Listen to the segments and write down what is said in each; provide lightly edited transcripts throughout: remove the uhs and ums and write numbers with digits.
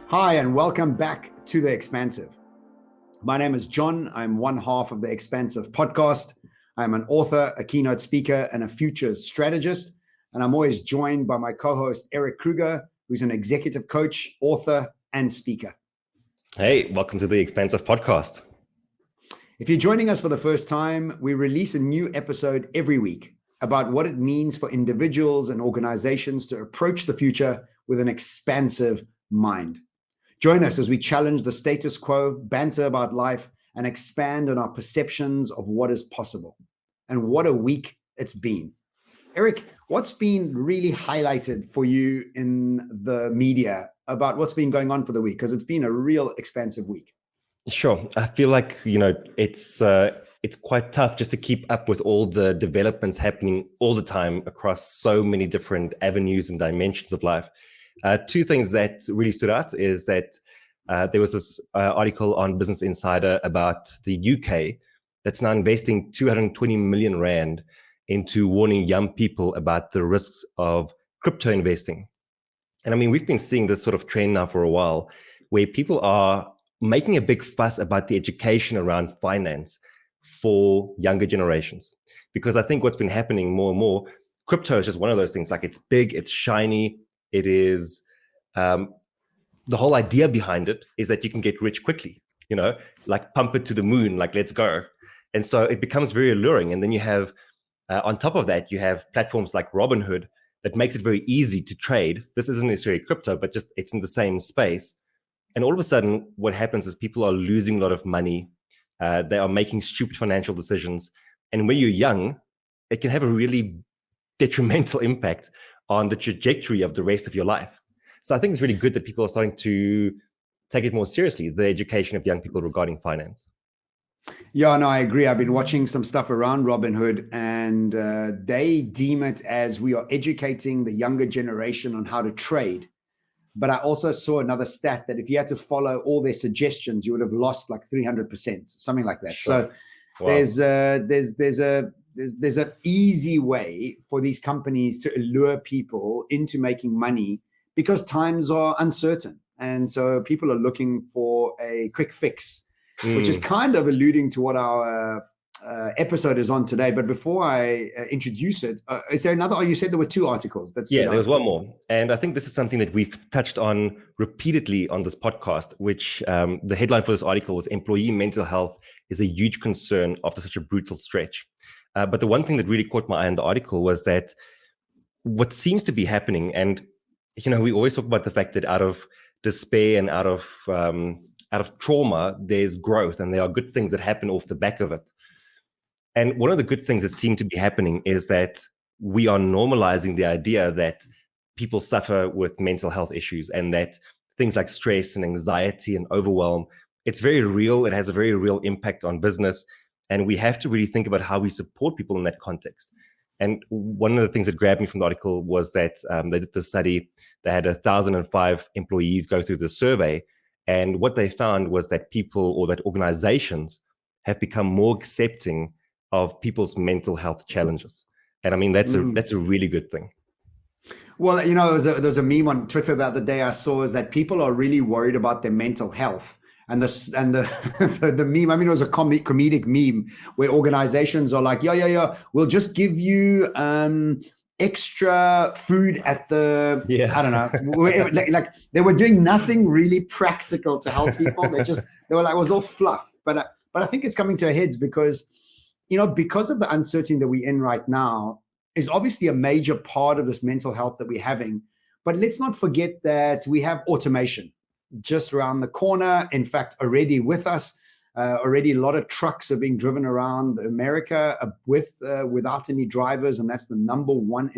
Hi, and welcome back to the Expansive. My name is John. I'm one half of the Expansive podcast. I'm an author, a keynote speaker, and a futures strategist. And I'm always joined by my co-host, Erik Kruger, who's an executive coach, author, and speaker. Hey, welcome to the Expansive podcast. If you're joining us for the first time, we release a new episode every week about what it means for individuals and organizations to approach the future with an expansive mind. Join us as we challenge the status quo, banter about life, and expand on our perceptions of what is possible. And what a week it's been. Erik, what's been really highlighted for you in the media about what's been going on for the week? Because it's been a real expansive week. Sure. I feel like, it's quite tough just to keep up with all the developments happening all the time across so many different avenues and dimensions of life. Two things that really stood out is that there was this article on Business Insider about the UK that's now investing 220 million rand into warning young people about the risks of crypto investing. And I mean, we've been seeing this sort of trend now for a while where people are making a big fuss about the education around finance for younger generations. Because I think what's been happening more and more, crypto is just one of those things. Like, it's big, it's shiny, it is, the whole idea behind it is that you can get rich quickly, like pump it to the moon, like let's go. And so it becomes very alluring. And then you have, on top of that, you have platforms like Robinhood that makes it very easy to trade. This isn't necessarily crypto, but just it's in the same space. And all of a sudden, what happens is people are losing a lot of money. They are making stupid financial decisions. And when you're young, it can have a really detrimental impact on the trajectory of the rest of your life. So I think it's really good that people are starting to take it more seriously, the education of young people regarding finance. Yeah, no, I agree. I've been watching some stuff around Robinhood, and they deem it as we are educating the younger generation on how to trade. But I also saw another stat that if you had to follow all their suggestions, you would have lost like 300%, something like that. Sure. So wow. there's an easy way for these companies to allure people into making money because times are uncertain. And so people are looking for a quick fix, which is kind of alluding to what our episode is on today. But before I introduce it, is there another? Oh, you said there were two articles. There was one more. And I think this is something that we've touched on repeatedly on this podcast, which the headline for this article was "Employee Mental Health is a Huge Concern After Such a Brutal Stretch." But the one thing that really caught my eye in the article was that what seems to be happening, and we always talk about the fact that out of despair and out of trauma, there's growth, and there are good things that happen off the back of it. And one of the good things that seem to be happening is that we are normalizing the idea that people suffer with mental health issues and that things like stress and anxiety and overwhelm, it's very real. It has a very real impact on business. And we have to really think about how we support people in that context. And one of the things that grabbed me from the article was that they did the study. They had 1,005 employees go through the survey. And what they found was that people, or that organizations, have become more accepting of people's mental health challenges. And I mean, that's a really good thing. Well, there's a meme on Twitter the other day I saw, is that people are really worried about their mental health. And the meme, I mean, it was a comedic meme where organizations are like, yeah, we'll just give you extra food at the, I don't know, like they were doing nothing really practical to help people. They were like, it was all fluff. But I think it's coming to a heads because, because of the uncertainty that we're in right now is obviously a major part of this mental health that we're having. But let's not forget that we have automation just around the corner. In fact, already with us, already a lot of trucks are being driven around America without any drivers. And that's the number one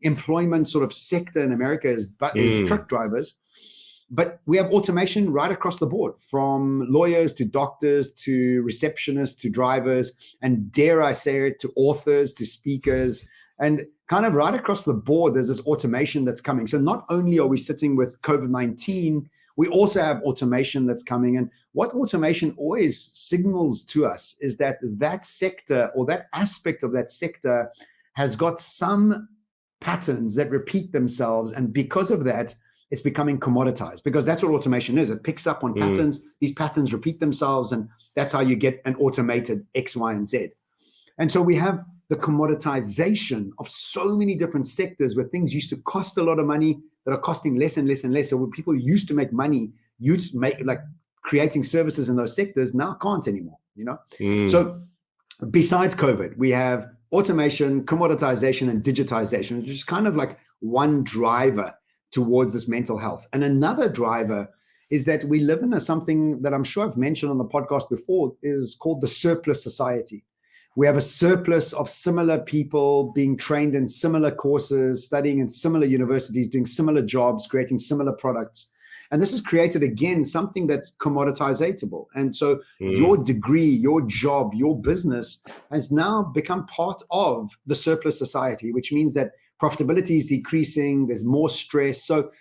employment sort of sector in America is truck drivers. But we have automation right across the board, from lawyers to doctors to receptionists to drivers, and dare I say it, to authors to speakers, and kind of right across the board, there's this automation that's coming. So not only are we sitting with COVID-19, we also have automation that's coming. And what automation always signals to us is that that sector, or that aspect of that sector, has got some patterns that repeat themselves. And because of that, it's becoming commoditized, because that's what automation is. It picks up on patterns. These patterns repeat themselves, and that's how you get an automated X, Y, and Z. And so we have the commoditization of so many different sectors where things used to cost a lot of money that are costing less and less and less. So when people used to make money, used to make, like, creating services in those sectors, now can't anymore, So besides COVID, we have automation, commoditization, and digitization, which is kind of like one driver towards this mental health. And another driver is that we live in something that I'm sure I've mentioned on the podcast before, is called the surplus society. We have a surplus of similar people being trained in similar courses, studying in similar universities, doing similar jobs, creating similar products. And this has created, again, something that's commoditizable. And so your degree, your job, your business has now become part of the surplus society, which means that profitability is decreasing, there's more stress. So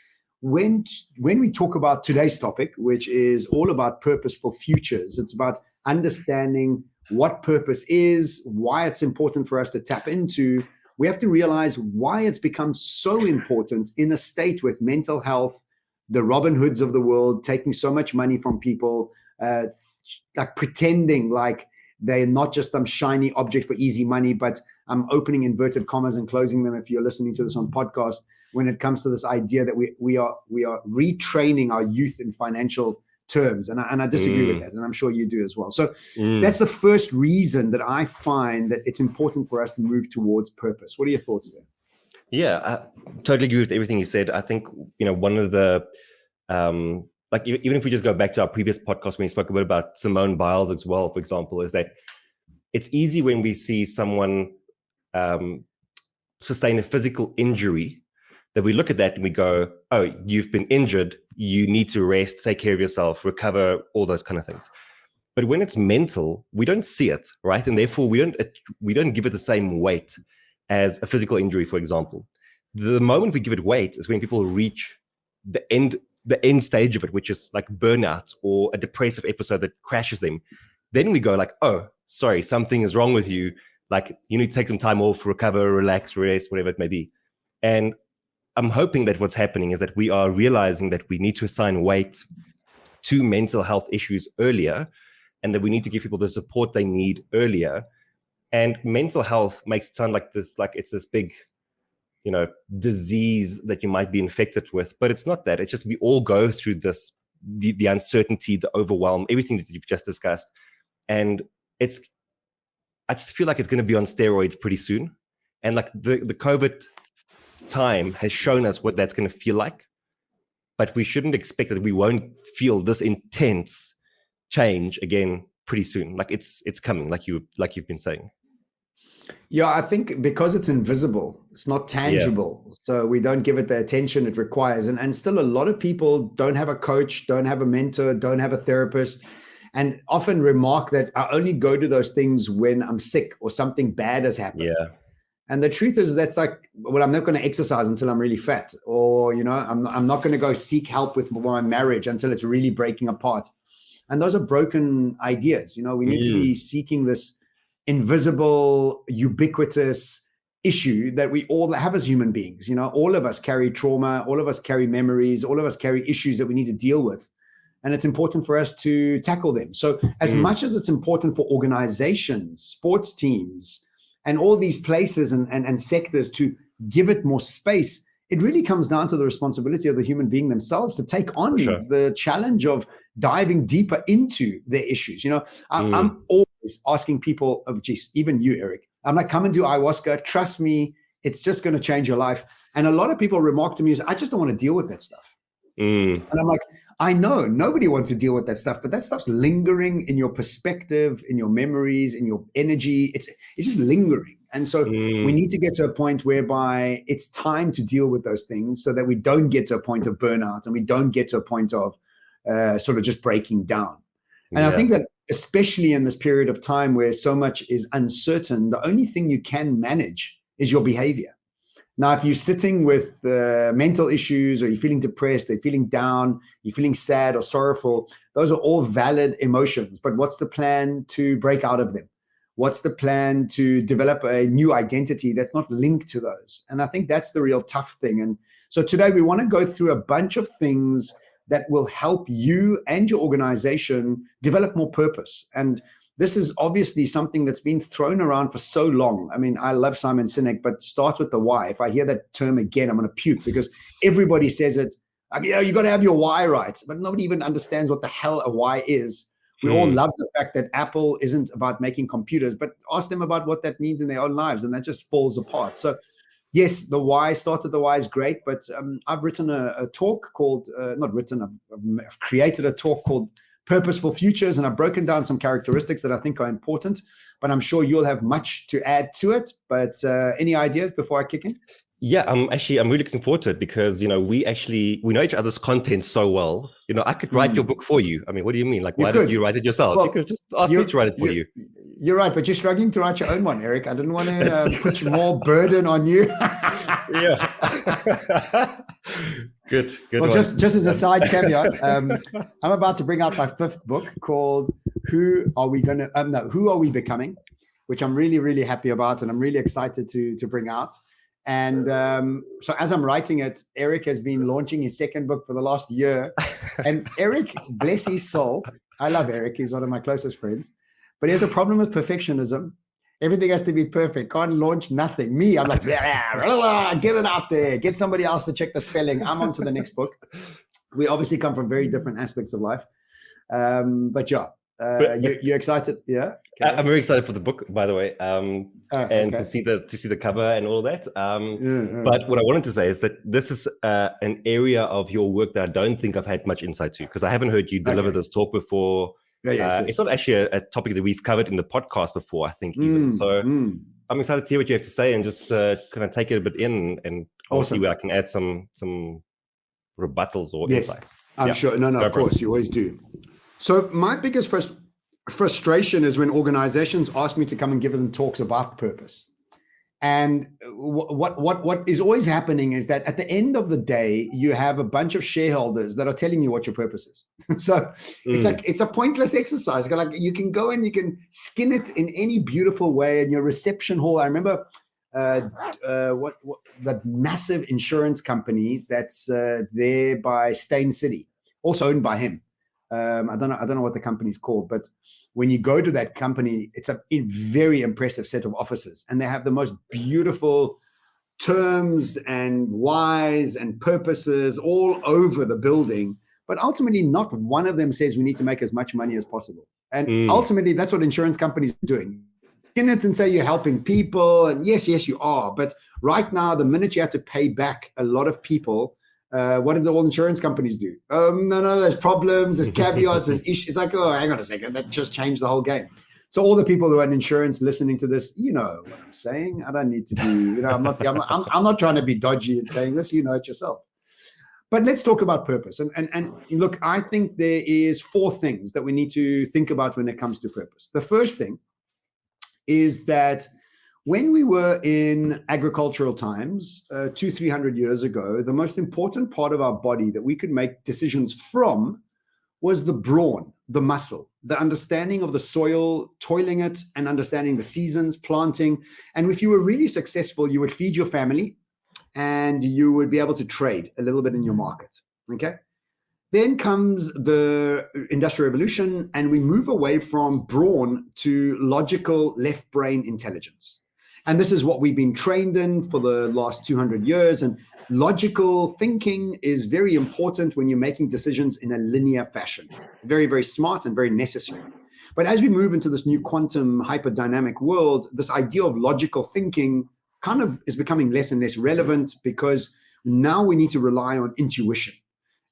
when we talk about today's topic, which is all about purposeful futures, it's about understanding what purpose is, why it's important for us to tap into. We have to realize why it's become so important in a state with mental health, the Robin Hoods of the world taking so much money from people, like pretending like they're not just some shiny object for easy money, but I'm opening inverted commas and closing them if you're listening to this on podcast, when it comes to this idea that we are retraining our youth in financial terms. And I disagree with that. And I'm sure you do as well. So that's the first reason that I find that it's important for us to move towards purpose. What are your thoughts there? Yeah, I totally agree with everything you said. I think, one of the, like, even if we just go back to our previous podcast when we spoke a bit about Simone Biles as well, for example, is that it's easy when we see someone sustain a physical injury that we look at that and we go, oh, you've been injured, you need to rest, take care of yourself, recover, all those kind of things. But when it's mental, we don't see it, right? And therefore we don't give it the same weight as a physical injury, for example. The moment we give it weight is when people reach the end stage of it, which is like burnout or a depressive episode that crashes them. Then we go like, oh, sorry, something is wrong with you. Like, you need to take some time off, recover, relax, rest, whatever it may be. And I'm hoping that what's happening is that we are realizing that we need to assign weight to mental health issues earlier, and that we need to give people the support they need earlier. And mental health makes it sound like this, like it's this big, disease that you might be infected with, but it's not that. It's just we all go through this, the uncertainty, the overwhelm, everything that you've just discussed. And I just feel like it's going to be on steroids pretty soon. And like the COVID time has shown us what that's going to feel like, but we shouldn't expect that we won't feel this intense change again pretty soon. Like it's coming, like you've been saying. Yeah, I think because it's invisible, it's not tangible. So we don't give it the attention it requires. And still a lot of people don't have a coach, don't have a mentor, don't have a therapist, and often remark that I only go to those things when I'm sick or something bad has happened. Yeah. And the truth is that's like, well, I'm not going to exercise until I'm really fat, or, I'm not going to go seek help with my marriage until it's really breaking apart. And those are broken ideas. We need to be seeking this invisible, ubiquitous issue that we all have as human beings. All of us carry trauma, all of us carry memories, all of us carry issues that we need to deal with. And it's important for us to tackle them. So as much as it's important for organizations, sports teams, and all these places and sectors to give it more space, it really comes down to the responsibility of the human being themselves to take on the challenge of diving deeper into their issues. I'm always asking people, even you, Erik, I'm like, come and do ayahuasca. Trust me, it's just going to change your life. And a lot of people remark to me, I just don't want to deal with that stuff. And I'm like, I know nobody wants to deal with that stuff, but that stuff's lingering in your perspective, in your memories, in your energy. It's just lingering. And so we need to get to a point whereby it's time to deal with those things so that we don't get to a point of burnout and we don't get to a point of sort of just breaking down. And I think that especially in this period of time where so much is uncertain, the only thing you can manage is your behavior. Now, if you're sitting with mental issues, or you're feeling depressed, or you're feeling down, you're feeling sad or sorrowful, those are all valid emotions. But what's the plan to break out of them? What's the plan to develop a new identity that's not linked to those? And I think that's the real tough thing. And so today we want to go through a bunch of things that will help you and your organization develop more purpose. And this is obviously something that's been thrown around for so long. I mean, I love Simon Sinek, but start with the why. If I hear that term again, I'm going to puke, because everybody says it. Like, you got to have your why right, but nobody even understands what the hell a why is. We all love the fact that Apple isn't about making computers, but ask them about what that means in their own lives, and that just falls apart. So yes, the why, started the why is great, but I've written a talk called, I've created a talk called Purposeful Futures, and I've broken down some characteristics that I think are important, but I'm sure you'll have much to add to it. But any ideas before I kick in? Yeah, I'm really looking forward to it, because, we know each other's content so well. I could write your book for you. I mean, what do you mean? Like, why don't you write it yourself? Well, you could just ask me to write it for you. You're right, but you're struggling to write your own one, Erik. I didn't want to put more burden on you. Yeah. Good. Well, just as a side caveat, I'm about to bring out my 5th book called Who Are We Becoming, which I'm really, really happy about, and I'm really excited to bring out. And so as I'm writing it, Erik has been launching his 2nd book for the last year. And Erik, bless his soul, I love Erik. He's one of my closest friends. But he has a problem with perfectionism. Everything has to be perfect. Can't launch nothing. Me, I'm like, get it out there. Get somebody else to check the spelling. I'm on to the next book. We obviously come from very different aspects of life. But yeah, you're excited? Yeah. Okay. I'm very excited for the book, by the way, and to see the cover and all that. But what I wanted to say is that this is an area of your work that I don't think I've had much insight to, because I haven't heard you deliver this talk before. Yes. It's not actually a topic that we've covered in the podcast before, I think, even. So I'm excited to hear what you have to say, and just kind of take it a bit in, and see where I can add some rebuttals or insights. I'm sure. No, of course, you always do. So my biggest frustration is when organizations ask me to come and give them talks about purpose. And what is always happening is that at the end of the day, you have a bunch of shareholders that are telling you what your purpose is. So it's a pointless exercise. Like, you can go and you can skin it in any beautiful way in your reception hall. I remember that massive insurance company that's there by Stain City, also owned by him. I don't know what the company's called, but when you go to that company, it's a very impressive set of offices, and they have the most beautiful terms and whys and purposes all over the building. But ultimately, not one of them says we need to make as much money as possible. And ultimately, that's what insurance companies are doing. In it and say you're helping people, and yes, you are. But right now, the minute you have to pay back a lot of people, what do all insurance companies do? No, there's problems, there's caveats, there's issues. It's like, oh, hang on a second, that just changed the whole game. So all the people who are in insurance listening to this, you know what I'm saying. I don't need to be, I'm not trying to be dodgy in saying this. You know it yourself. But let's talk about purpose. And look, I think there is 4 things that we need to think about when it comes to purpose. The first thing is that when we were in agricultural times, 200-300 years ago, the most important part of our body that we could make decisions from was the brawn, the muscle, the understanding of the soil, toiling it, and understanding the seasons, planting. And if you were really successful, you would feed your family, and you would be able to trade a little bit in your market. Okay. Then comes the Industrial Revolution, and we move away from brawn to logical left brain intelligence. And this is what we've been trained in for the last 200 years. And logical thinking is very important when you're making decisions in a linear fashion. Very, very smart and very necessary. But as we move into this new quantum hyperdynamic world, this idea of logical thinking kind of is becoming less and less relevant, because now we need to rely on intuition.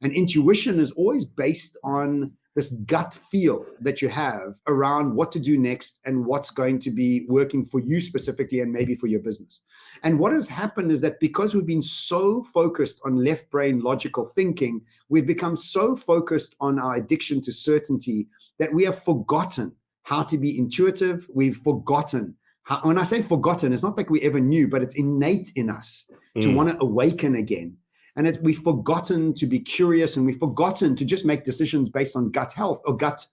And intuition is always based on this gut feel that you have around what to do next and what's going to be working for you specifically and maybe for your business. And what has happened is that because we've been so focused on left brain logical thinking, we've become so focused on our addiction to certainty that we have forgotten how to be intuitive. We've forgotten how, when I say forgotten, it's not like we ever knew, but it's innate in us to want to awaken again. And we've forgotten to be curious, and we've forgotten to just make decisions based on gut health or gut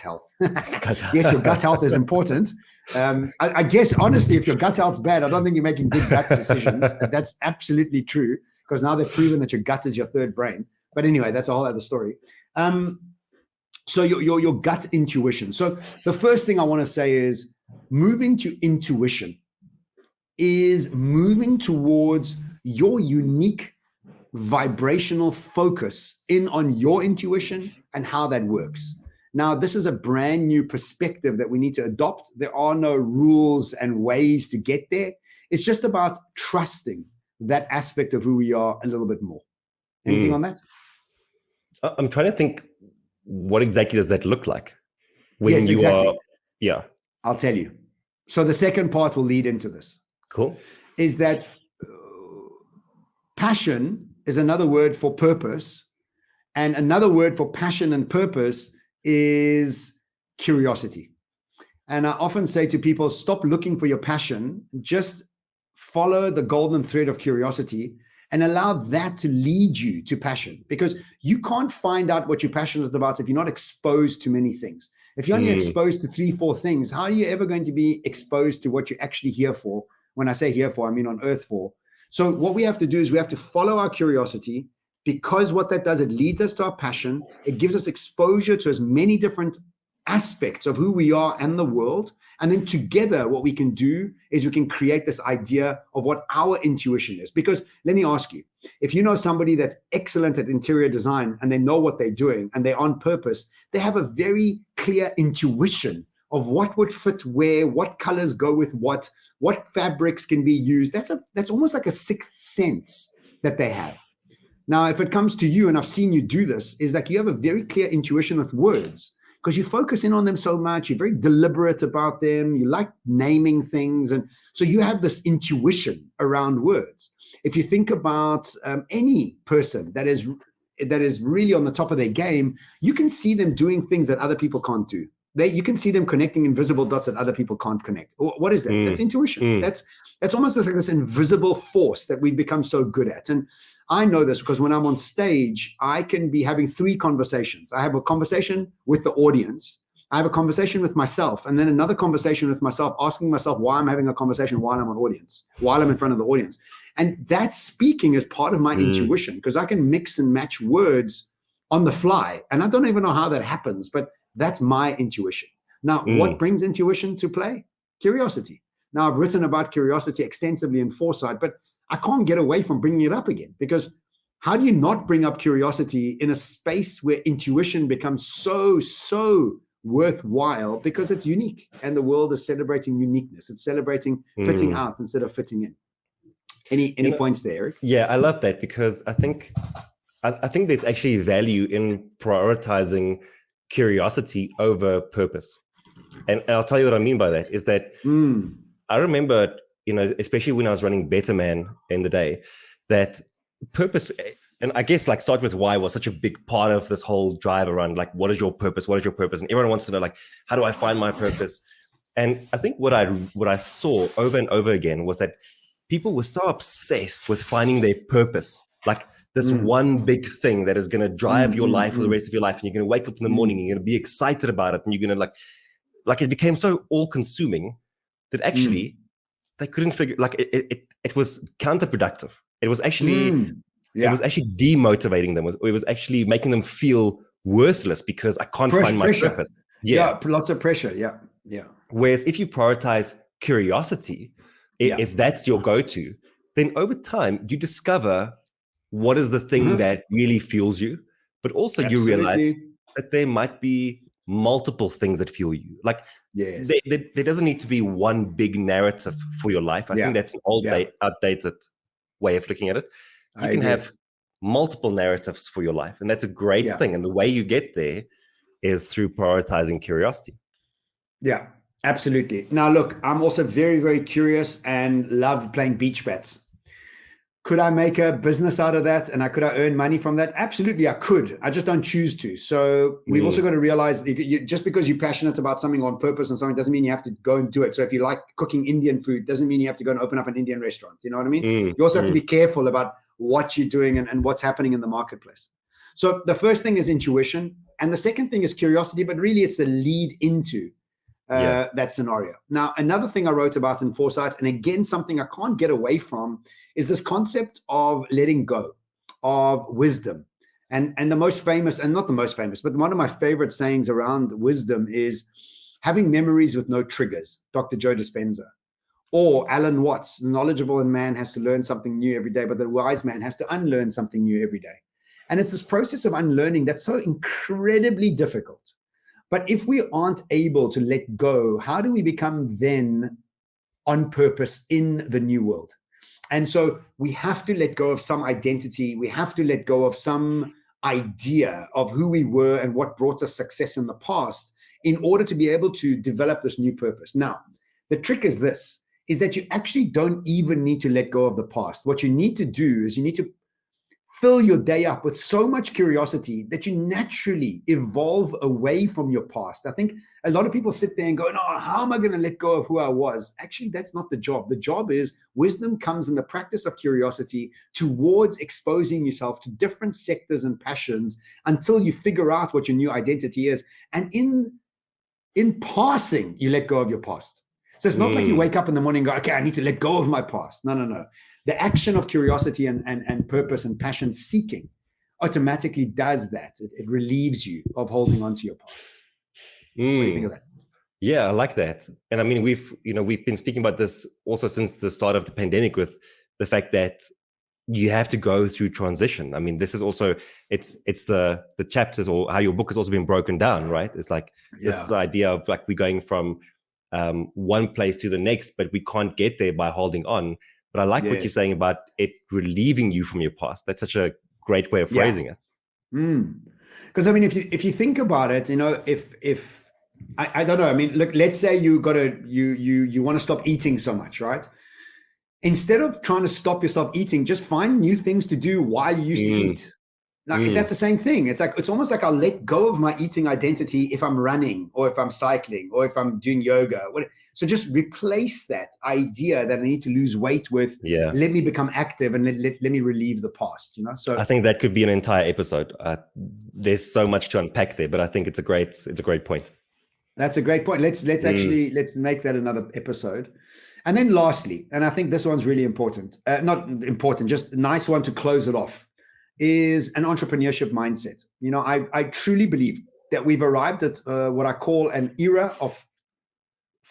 health. Yes, your gut health is important, I guess, honestly, if your gut health's bad, I don't think you're making good gut decisions. That's absolutely true, because now they've proven that your gut is your third brain. But anyway, that's a whole other story. So your gut intuition. So the first thing I want to say is moving to intuition is moving towards your unique vibrational focus in on your intuition and how that works. Now, this is a brand new perspective that we need to adopt. There are no rules and ways to get there. It's just about trusting that aspect of who we are a little bit more. Anything on that? I'm trying to think, what exactly does that look like? When Yes, exactly. are, yeah. I'll tell you. So the second part will lead into this. Cool. Is that passion is another word for purpose. And another word for passion and purpose is curiosity. And I often say to people, stop looking for your passion, just follow the golden thread of curiosity and allow that to lead you to passion, because you can't find out what you're passionate about if you're not exposed to many things. If you're only exposed to 3-4 things, how are you ever going to be exposed to what you're actually here for? When I say here for, I mean on earth for. So what we have to do is we have to follow our curiosity, because what that does, it leads us to our passion. It gives us exposure to as many different aspects of who we are and the world. And then together, what we can do is we can create this idea of what our intuition is. Because let me ask you, if you know somebody that's excellent at interior design and they know what they're doing and they're on purpose, they have a very clear intuition of what would fit where, what colors go with what fabrics can be used. That's almost like a sixth sense that they have. Now, if it comes to you, and I've seen you do this, is that you have a very clear intuition with words, because you focus in on them so much. You're very deliberate about them. You like naming things. And so you have this intuition around words. If you think about any person that is really on the top of their game, you can see them doing things that other people can't do. You can see them connecting invisible dots that other people can't connect. What is that? That's intuition. That's almost like this invisible force that we've become so good at. And I know this because when I'm on stage, I can be having 3 conversations. I have a conversation with the audience. I have a conversation with myself, and then another conversation with myself, asking myself why I'm having a conversation while I'm while I'm in front of the audience. And that speaking is part of my intuition, because I can mix and match words on the fly. And I don't even know how that happens, but that's my intuition. Now, what brings intuition to play? Curiosity. Now, I've written about curiosity extensively in Foresight, but I can't get away from bringing it up again, because how do you not bring up curiosity in a space where intuition becomes so worthwhile, because it's unique and the world is celebrating uniqueness. It's celebrating fitting out instead of fitting in. Any points there, Erik? Yeah, I love that, because I think there's actually value in prioritizing curiosity over purpose. And I'll tell you what I mean by that is that I remember, especially when I was running Better Man in the day, that purpose, and I guess like start with why was such a big part of this whole drive around like, what is your purpose? What is your purpose? And everyone wants to know, like, how do I find my purpose? And I think what I saw over and over again was that people were so obsessed with finding their purpose, like this one big thing that is going to drive your life for the rest of your life. And you're going to wake up in the morning and you're going to be excited about it. And you're going to like it became so all consuming that actually they couldn't figure, like it was counterproductive. It was actually, it was actually demotivating them. It was actually making them feel worthless because I can't find my purpose. Yeah, lots of pressure. Yeah. Whereas if you prioritize curiosity, if that's your go-to, then over time you discover what is the thing that really fuels you, but also you realize that there might be multiple things that fuel you. Like there doesn't need to be one big narrative for your life. I think that's an outdated way of looking at it. You can have multiple narratives for your life, and that's a great thing. And the way you get there is through prioritizing curiosity. Yeah, absolutely. Now, look, I'm also very, very curious and love playing beach bats. Could I make a business out of that? And could I earn money from that? Absolutely, I could. I just don't choose to. So we've also got to realize just because you're passionate about something on purpose and something doesn't mean you have to go and do it. So if you like cooking Indian food, doesn't mean you have to go and open up an Indian restaurant. You know what I mean? You also have to be careful about what you're doing and what's happening in the marketplace. So the first thing is intuition. And the second thing is curiosity, but really it's the lead into that scenario. Now, another thing I wrote about in Foresight, and again, something I can't get away from, is this concept of letting go, of wisdom. And the most famous, and not the most famous, but one of my favorite sayings around wisdom is having memories with no triggers, Dr. Joe Dispenza. Or Alan Watts, the knowledgeable in man has to learn something new every day, but the wise man has to unlearn something new every day. And it's this process of unlearning that's so incredibly difficult. But if we aren't able to let go, how do we become then on purpose in the new world? And so we have to let go of some identity. We have to let go of some idea of who we were and what brought us success in the past in order to be able to develop this new purpose. Now, the trick is this, is that you actually don't even need to let go of the past. What you need to do is you need to fill your day up with so much curiosity that you naturally evolve away from your past. I think a lot of people sit there and go, no, how am I going to let go of who I was? Actually, that's not the job. The job is wisdom comes in the practice of curiosity towards exposing yourself to different sectors and passions until you figure out what your new identity is. And in passing, you let go of your past. So it's not like you wake up in the morning and go, okay, I need to let go of my past. No, no, no. The action of curiosity and purpose and passion seeking automatically does that. It relieves you of holding on to your past. What do you think of that? Yeah, I like that. And I mean, we've been speaking about this also since the start of the pandemic, with the fact that you have to go through transition. I mean, this is also, it's the chapters, or how your book has also been broken down, right? It's like this idea of like we're going from one place to the next, but we can't get there by holding on. But I like what you're saying about it relieving you from your past. That's such a great way of phrasing it. Because I mean, if you think about it, if I don't know, I mean, look, let's say you want to stop eating so much, right? Instead of trying to stop yourself eating, just find new things to do while you used to eat. Like that's the same thing. It's almost like I'll let go of my eating identity if I'm running, or if I'm cycling, or if I'm doing yoga. So just replace that idea that I need to lose weight with, let me become active and let me relieve the past, So I think that could be an entire episode. There's so much to unpack there, but I think it's a great point. That's a great point. Let's make that another episode. And then lastly, and I think this one's really important, not important, just a nice one to close it off, is an entrepreneurship mindset. I truly believe that we've arrived at what I call an era of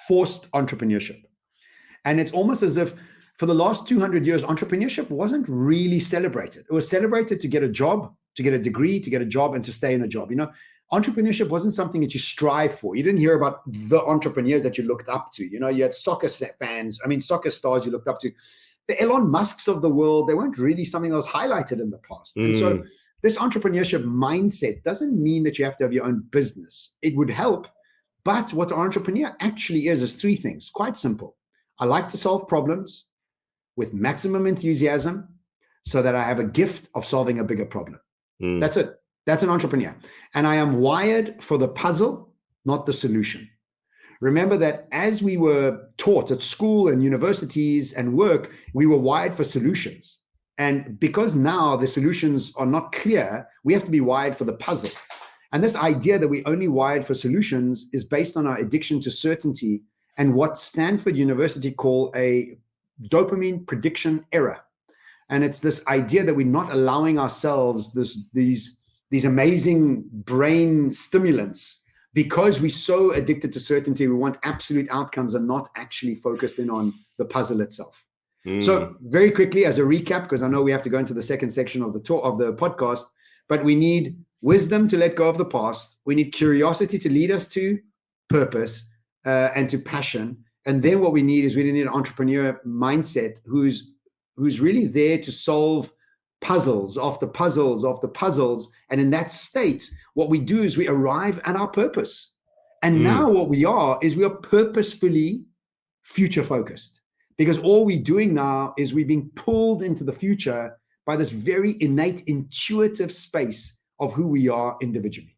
forced entrepreneurship. And it's almost as if for the last 200 years, entrepreneurship wasn't really celebrated. It was celebrated to get a job, to get a degree, to get a job, and to stay in a job. Entrepreneurship wasn't something that you strive for. You didn't hear about the entrepreneurs that you looked up to. You had soccer stars you looked up to. The Elon Musks of the world, they weren't really something that was highlighted in the past. And so this entrepreneurship mindset doesn't mean that you have to have your own business. It would help. But what an entrepreneur actually is three things. Quite simple. I like to solve problems with maximum enthusiasm so that I have a gift of solving a bigger problem. That's it. That's an entrepreneur. And I am wired for the puzzle, not the solution. Remember that as we were taught at school and universities and work, we were wired for solutions. And because now the solutions are not clear, we have to be wired for the puzzle. And this idea that we only wired for solutions is based on our addiction to certainty and what Stanford University call a dopamine prediction error. And it's this idea that we're not allowing ourselves these amazing brain stimulants because we're so addicted to certainty. We want absolute outcomes and not actually focused in on the puzzle itself. So very quickly, as a recap, because I know we have to go into the second section of the podcast, but we need wisdom to let go of the past. We need curiosity to lead us to purpose and to passion. And then what we need is we need an entrepreneur mindset who's really there to solve puzzles after puzzles after puzzles. And in that state, what we do is we arrive at our purpose. And now what we are purposefully future focused, because all we're doing now is we're being pulled into the future by this very innate, intuitive space of who we are individually.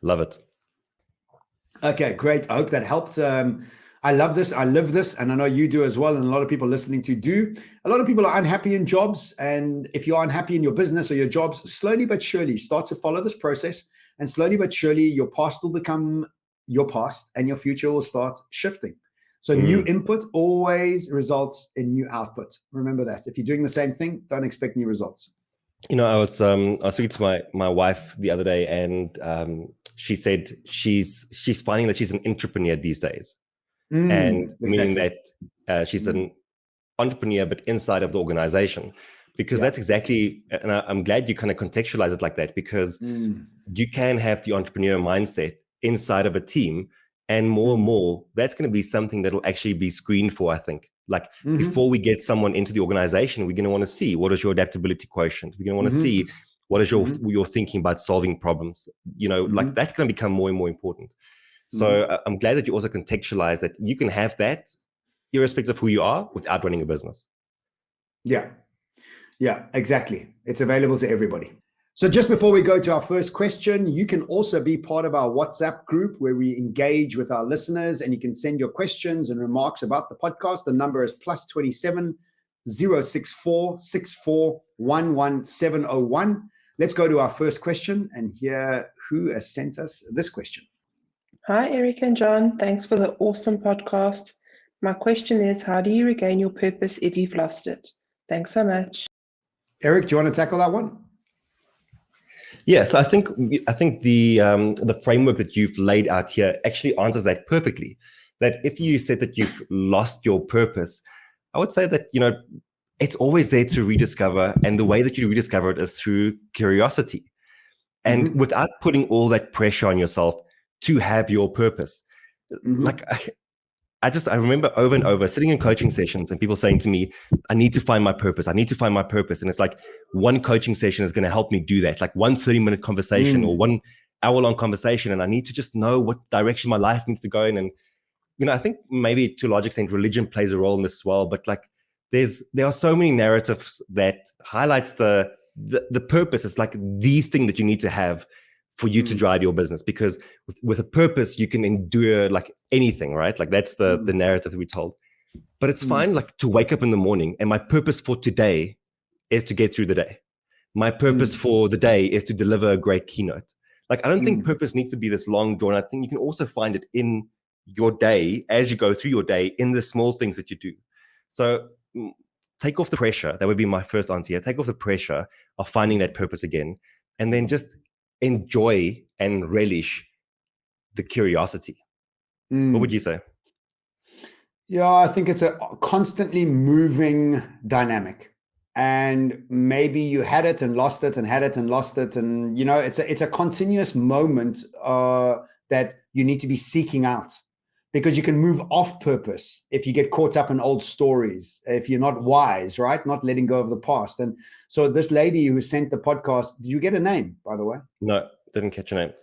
Love it. Okay, great. I hope that helped. I love this. I live this. And I know you do as well. And a lot of people listening to do. A lot of people are unhappy in jobs. And if you're unhappy in your business or your jobs, slowly but surely start to follow this process. And slowly but surely your past will become your past and your future will start shifting. So new input always results in new output. Remember that. If you're doing the same thing, don't expect new results. I was speaking to my wife the other day, and she said she's finding that she's an entrepreneur these days, and meaning that she's an entrepreneur, but inside of the organization, because that's exactly. And I'm glad you kind of contextualize it like that, because you can have the entrepreneur mindset inside of a team, and more, that's going to be something that'll actually be screened for, I think. Like before we get someone into the organization, we're going to want to see what is your adaptability quotient. We're going to want to see what is your thinking about solving problems. Like that's going to become more and more important. So I'm glad that you also contextualize that you can have that irrespective of who you are without running a business. Yeah, exactly. It's available to everybody. So just before we go to our first question, you can also be part of our WhatsApp group where we engage with our listeners, and you can send your questions and remarks about the podcast. The number is +27 064 64 11701. Let's go to our first question and hear who has sent us this question. Hi, Erik and John. Thanks for the awesome podcast. My question is, how do you regain your purpose if you've lost it? Thanks so much. Erik, do you want to tackle that one? Yeah, so I think the framework that you've laid out here actually answers that perfectly. That if you said that you've lost your purpose, I would say that it's always there to rediscover, and the way that you rediscover it is through curiosity, and without putting all that pressure on yourself to have your purpose. Like I remember over and over sitting in coaching sessions and people saying to me, I need to find my purpose. I need to find my purpose. And it's like one coaching session is going to help me do that. Like one 30-minute conversation or 1 hour-long conversation. And I need to just know what direction my life needs to go in. And, I think maybe to a large extent, religion plays a role in this as well. But like there are so many narratives that highlights the purpose. It's like the thing that you need to have for you to drive your business, because with a purpose, you can endure like anything, right? Like that's the narrative that we told. But it's fine, like to wake up in the morning and my purpose for today is to get through the day. My purpose for the day is to deliver a great keynote. Like, I don't think purpose needs to be this long drawn out thing. You can also find it in your day, as you go through your day, in the small things that you do. So take off the pressure. That would be my first answer here. Take off the pressure of finding that purpose again, and then just enjoy and relish the curiosity. What would you say? Yeah, I think it's a constantly moving dynamic, and maybe you had it and lost it and had it and lost it. And, it's a continuous moment that you need to be seeking out, because you can move off purpose if you get caught up in old stories, if you're not wise, right? Not letting go of the past. And so this lady who sent the podcast, did you get a name, by the way? No, didn't catch a name.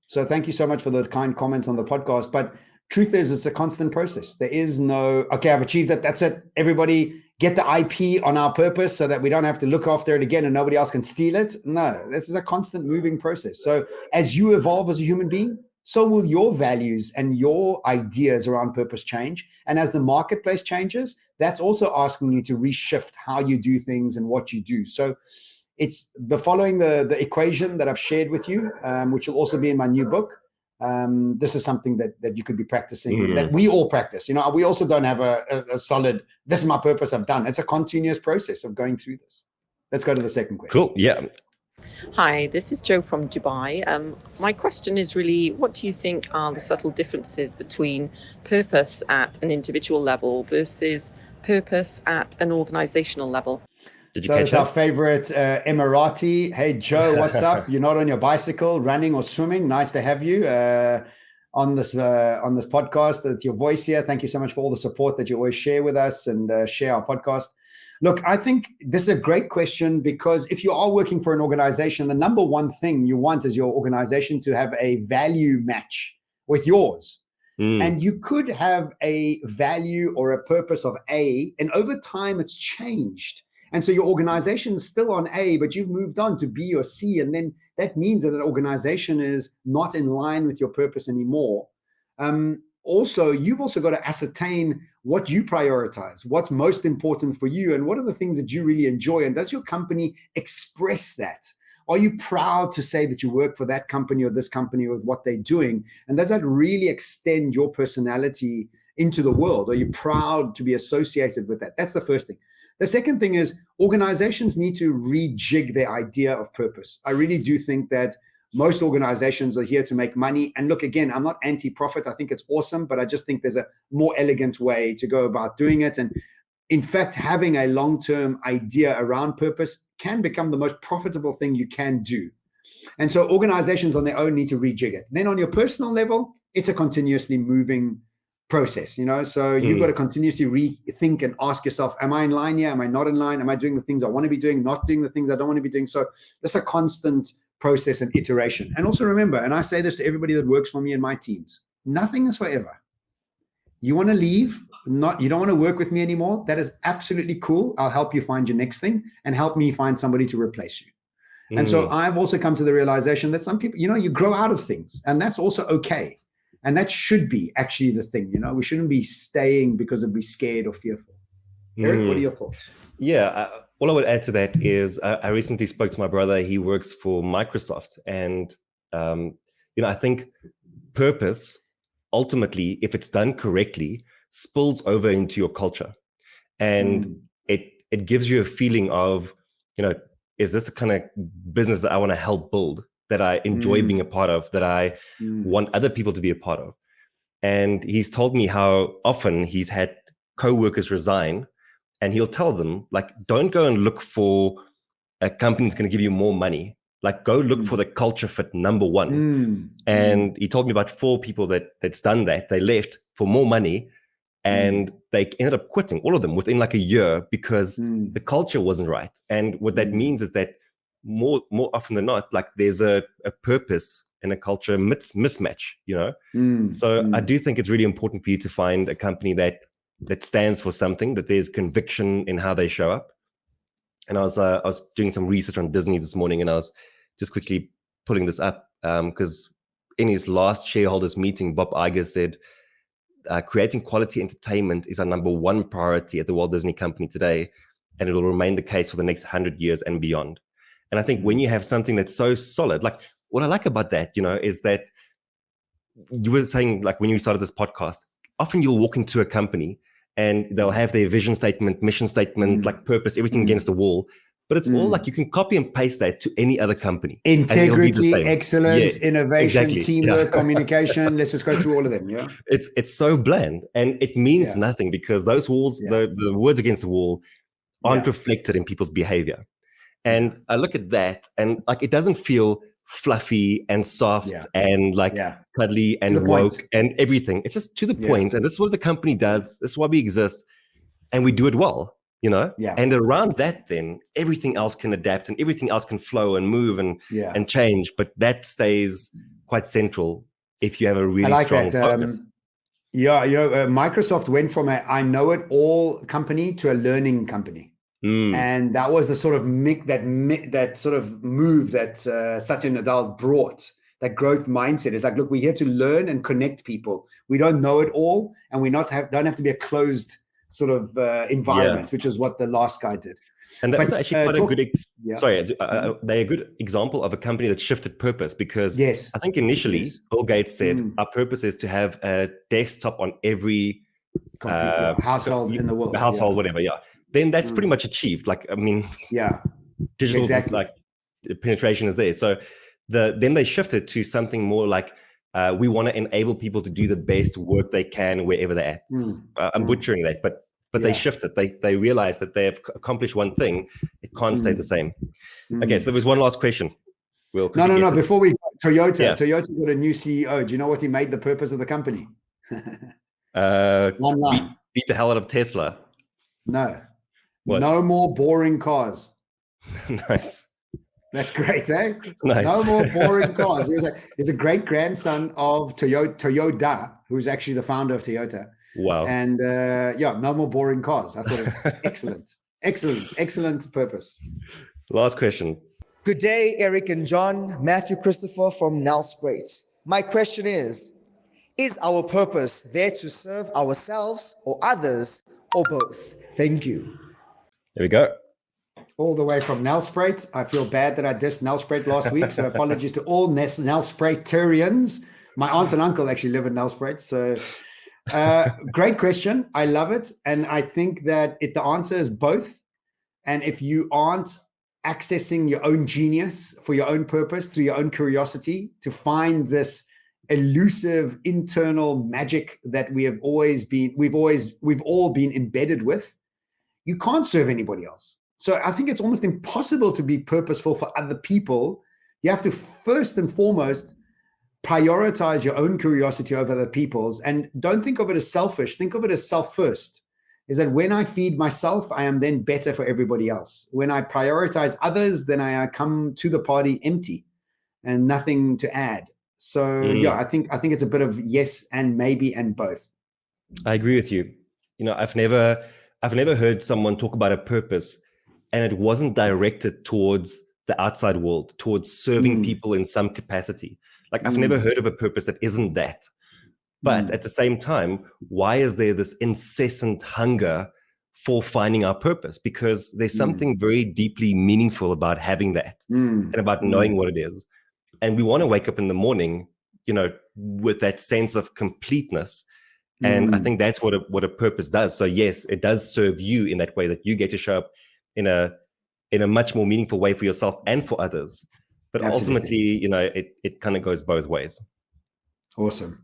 So thank you so much for the kind comments on the podcast. But truth is, it's a constant process. There is no, okay, I've achieved it, that's it. Everybody get the IP on our purpose so that we don't have to look after it again and nobody else can steal it. No, this is a constant moving process. So as you evolve as a human being, so will your values and your ideas around purpose change. And as the marketplace changes, that's also asking you to reshift how you do things and what you do. So it's following the equation that I've shared with you, which will also be in my new book. This is something that you could be practicing, that we all practice. We also don't have a solid, this is my purpose, I'm done. It's a continuous process of going through this. Let's go to the second question. Cool. Yeah. Hi, this is Joe from Dubai. My question is really, what do you think are the subtle differences between purpose at an individual level versus purpose at an organizational level? Did you So catch it's that? our favorite Emirati. Hey, Joe, what's up? You're not on your bicycle, running or swimming. Nice to have you on this podcast. It's your voice here. Thank you so much for all the support that you always share with us and share our podcast. Look, I think this is a great question, because if you are working for an organization, the number one thing you want is your organization to have a value match with yours. And you could have a value or a purpose of A, and over time it's changed. And so your organization is still on A, but you've moved on to B or C. And then that means that an organization is not in line with your purpose anymore. Also, you've also got to ascertain what you prioritize, what's most important for you, and what are the things that you really enjoy. And does your company express that? Are you proud to say that you work for that company or this company or what they're doing? And does that really extend your personality into the world? Are you proud to be associated with that? That's the first thing. The second thing is organizations need to rejig their idea of purpose. I really do think that most organizations are here to make money. And look, again, I'm not anti-profit. I think it's awesome, but I just think there's a more elegant way to go about doing it. And in fact, having a long-term idea around purpose can become the most profitable thing you can do. And so organizations on their own need to rejig it. Then on your personal level, it's a continuously moving process, so you've got to continuously rethink and ask yourself, am I in line here? Am I not in line? Am I doing the things I want to be doing, not doing the things I don't want to be doing? So that's a constant process and iteration. And also remember, and I say this to everybody that works for me and my teams, nothing is forever. You want to leave, you don't want to work with me anymore, that is absolutely cool. I'll help you find your next thing and help me find somebody to replace you. And so I've also come to the realization that some people, you grow out of things, and that's also okay. And that should be actually the thing, we shouldn't be staying because we're scared or fearful. Erik, what are your thoughts? Yeah, all I would add to that is I recently spoke to my brother. He works for Microsoft. And, I think purpose, ultimately, if it's done correctly, spills over into your culture. And it gives you a feeling of, is this the kind of business that I want to help build, that I enjoy being a part of, that I want other people to be a part of? And he's told me how often he's had co-workers resign, and he'll tell them, like, don't go and look for a company that's going to give you more money. Like, go look for the culture fit, number one. And he told me about 4 people that's done that. They left for more money, and they ended up quitting, all of them, within like a year, because the culture wasn't right. And what that means is that more often than not, like, there's a purpose and a culture mismatch, So I do think it's really important for you to find a company that stands for something, that there's conviction in how they show up. And I was doing some research on Disney this morning, and I was just quickly pulling this up because in his last shareholders meeting, Bob Iger said, creating quality entertainment is our number 1 priority at the Walt Disney Company today, and it will remain the case for the next 100 years and beyond. And I think when you have something that's so solid, like what I like about that, is that you were saying, like, when you started this podcast, often you'll walk into a company and they'll have their vision statement, mission statement, like purpose, everything against the wall. But it's all like you can copy and paste that to any other company. Integrity, excellence, innovation, teamwork, communication. Let's just go through all of them. Yeah. It's so bland, and it means nothing, because those walls, the words against the wall, aren't reflected in people's behavior. And I look at that, and like, it doesn't feel fluffy and soft and like cuddly and woke and everything. It's just to the point. And this is what the company does. This is why we exist, and we do it well. And around that, then everything else can adapt and everything else can flow and move and change. But that stays quite central if you have a really strong focus. Microsoft went from a I know it all company to a learning company. And that was the sort of that sort of move that Satya Nadella brought. That growth mindset is like, look, we're here to learn and connect people. We don't know it all, and we don't have to be a closed sort of environment, which is what the last guy did. And that's actually quite a good they're a good example of a company that shifted purpose, because I think initially Bill Gates said our purpose is to have a desktop on every household in the world, whatever. Then that's pretty much achieved. Like, I mean, digital like penetration is there. So then they shifted to something more like, we want to enable people to do the best work they can wherever they're at. I'm butchering that, but they shifted. They realized that they have accomplished one thing. It can't stay the same. Okay, so there was one last question. No. Before we Toyota got a new CEO. Do you know what he made the purpose of the company? One line. Beat the hell out of Tesla. No. What? No more boring cars. Nice. That's great, eh? Nice. No more boring cars. He's a great grandson of Toyota, who's actually the founder of Toyota. Wow. And no more boring cars. I thought it was excellent purpose. Last question. Good day, Erik and John. Matthew Christopher from Nelspruit. My question is our purpose there to serve ourselves or others, or both? Thank you. There we go. all the way from Nelspruit. I feel bad that I dissed Nelspruit last week, so apologies to all Nelspruitarians. My aunt and uncle actually live in Nelspruit, so great question. I love it, and I think that the answer is both. And if you aren't accessing your own genius for your own purpose through your own curiosity to find this elusive internal magic that we've all been embedded with, you can't serve anybody else. So I think it's almost impossible to be purposeful for other people. You have to first and foremost prioritize your own curiosity over other people's, and don't think of it as selfish. Think of it as self first. Is that when I feed myself, I am then better for everybody else. When I prioritize others, then I come to the party empty and nothing to add. So yeah, I think it's a bit of yes and maybe and both. I agree with you. You know, I've never heard someone talk about a purpose and it wasn't directed towards the outside world, towards serving people in some capacity. Like I've never heard of a purpose that isn't that. But at the same time, why is there this incessant hunger for finding our purpose? Because there's something very deeply meaningful about having that and about knowing what it is. And we want to wake up in the morning, you know, with that sense of completeness. And I think that's what a purpose does. So yes, it does serve you in that way, that you get to show up in a much more meaningful way for yourself and for others. But ultimately, you know, it kind of goes both ways. Awesome.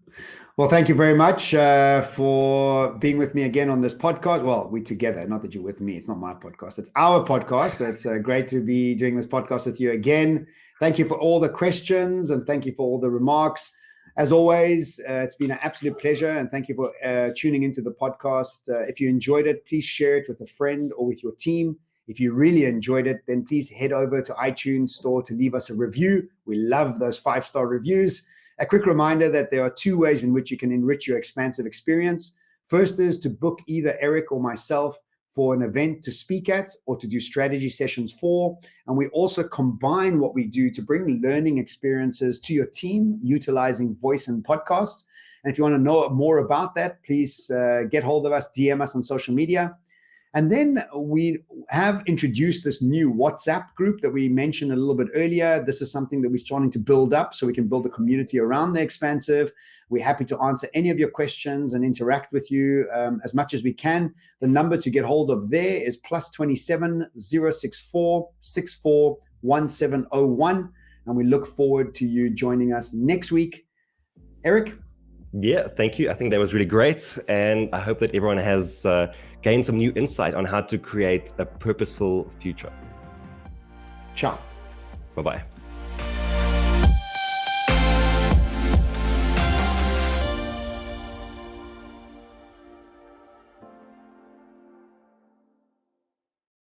Well, thank you very much for being with me again on this podcast. Well, we're together, not that you're with me. It's not my podcast. It's our podcast. It's great to be doing this podcast with you again. Thank you for all the questions and thank you for all the remarks. As always, it's been an absolute pleasure, and thank you for tuning into the podcast. If you enjoyed it, please share it with a friend or with your team. If you really enjoyed it, then please head over to iTunes Store to leave us a review. We love those 5-star reviews. A quick reminder that there are 2 ways in which you can enrich your expansive experience. First is to book either Erik or myself for an event to speak at or to do strategy sessions for. And we also combine what we do to bring learning experiences to your team utilizing voice and podcasts. And if you want to know more about that, please get hold of us, DM us on social media. And then we have introduced this new WhatsApp group that we mentioned a little bit earlier. This is something that we're starting to build up so we can build a community around the Expansive. We're happy to answer any of your questions and interact with you as much as we can. The number to get hold of there is +27 064 64 1701. And we look forward to you joining us next week. Erik? Yeah, thank you. I think that was really great. And I hope that everyone has gained some new insight on how to create a purposeful future. Ciao. Bye-bye.